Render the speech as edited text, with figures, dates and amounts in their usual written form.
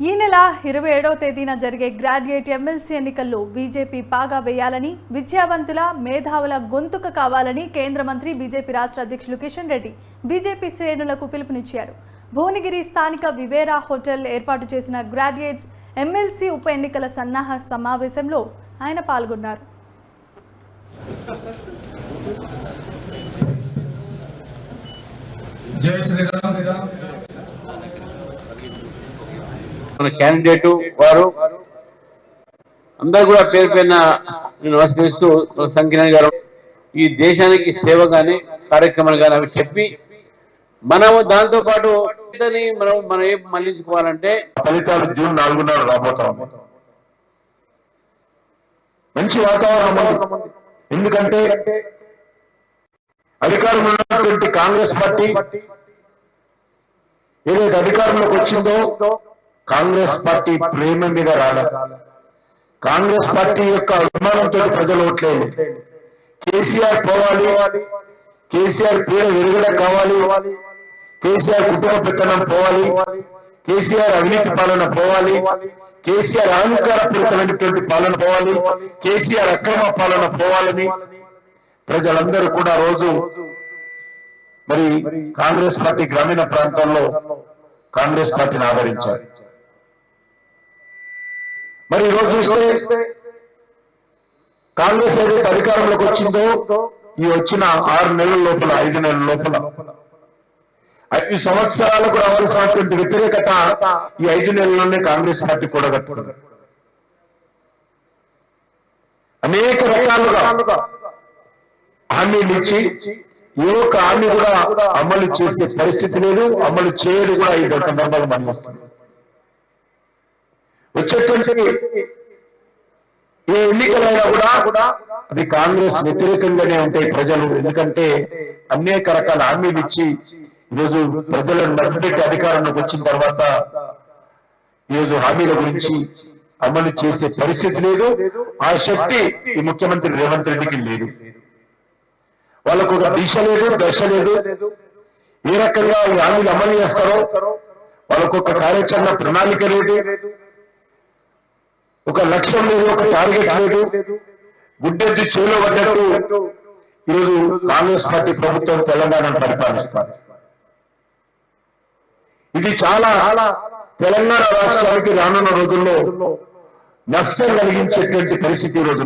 ఈ నెల 27వ తేదీన జరిగే గ్రాడ్యుయేట్ ఎమ్మెల్సీ ఎన్నికల్లో బీజేపీ పాగా వేయాలని, విద్యావంతుల మేధావుల గొంతుక కావాలని కేంద్ర మంత్రి బీజేపీ రాష్ట్ర అధ్యక్షులు కిషన్ రెడ్డి బీజేపీ శ్రేణులకు పిలుపునిచ్చారు. భువనగిరి స్థానిక వివేరా హోటల్ ఏర్పాటు చేసిన గ్రాడ్యుయేట్స్ ఎమ్మెల్సీ ఉప ఎన్నికల సన్నాహ సమావేశంలో ఆయన పాల్గొన్నారు. మన క్యాండిడేట్ వారు అందరూ కూడా పేరు పైన నమస్కరిస్తూ సంఖ్య గారు ఈ దేశానికి సేవ కానీ కార్యక్రమాలు కానీ అవి చెప్పి మనము దాంతో పాటు మనం ఏం మళ్లించుకోవాలంటే ఫలితాలు జూన్ 4న రాబోతాం. మంచి వాతావరణం ఉంది. ఎందుకంటే అధికారంలో ఉన్నటువంటి కాంగ్రెస్ పార్టీ ఏదైతే అధికారంలోకి వచ్చిందో కాంగ్రెస్ పార్టీ ప్రేమ మీద రాలేదు. కాంగ్రెస్ పార్టీ యొక్క అభిమానంతో ప్రజలు ఓట్లేదు. కేసీఆర్ పోవాలి, కేసీఆర్ పేరు వెలుగుడ కావాలి, కేసీఆర్ కుటుంబ పెత్తనం పోవాలి, కేసీఆర్ అవినీతి పాలన పోవాలి, కేసీఆర్ అహంకారపూరితమైనటువంటి పాలన పోవాలి, కేసీఆర్ అక్రమ పాలన పోవాలని ప్రజలందరూ కూడా రోజు మరి కాంగ్రెస్ పార్టీ గ్రామీణ ప్రాంతాల్లో కాంగ్రెస్ పార్టీని ఆదరించారు. మరి ఈరోజు చూస్తే కాంగ్రెస్ ఏదైతే అధికారంలోకి వచ్చిందో ఈ వచ్చిన 6 నెలల లోపల 5 నెలల లోపల 5 సంవత్సరాలకు రావాల్సినటువంటి వ్యతిరేకత ఈ 5 నెలల్లోనే కాంగ్రెస్ పార్టీ కూడగట్టుకుంది. అనేక రకాలుగా హామీలు ఇచ్చి ఏ ఒక్క హామీ కూడా అమలు చేసే పరిస్థితి లేదు, అమలు చేయడం కూడా ఈ సందర్భాలు మనం వస్తుంది. వచ్చేటువంటి ఏ ఎన్నికలైనా కూడా అది కాంగ్రెస్ వ్యతిరేకంగానే ఉంటాయి ప్రజలు. ఎందుకంటే అనేక రకాల హామీలు ఇచ్చి ఈరోజు ప్రజలను మధ్యపెట్టి అధికారంలోకి వచ్చిన తర్వాత ఈరోజు హామీల గురించి అమలు చేసే పరిస్థితి లేదు. ఆ శక్తి ఈ ముఖ్యమంత్రి రేవంత్ రెడ్డికి లేదు. వాళ్ళకు ఒక దిశ లేదు, దశ లేదు. ఏ రకంగా ఈ హామీలు అమలు చేస్తారో వాళ్ళకు ఒక కార్యాచరణ ప్రణాళిక లేదు, ఒక లక్ష్యం లేదు, ఒక టార్గెట్ లేదు. గుడ్డెద్దు చేలో పడ్డట్టు ఈరోజు కాంగ్రెస్ పార్టీ ప్రభుత్వం తెలంగాణను పరిపాలిస్తారు. ఇది చాలా తెలంగాణ రాష్ట్రానికి రానున్న రోజుల్లో నష్టం కలిగించేటువంటి పరిస్థితి ఈ రోజు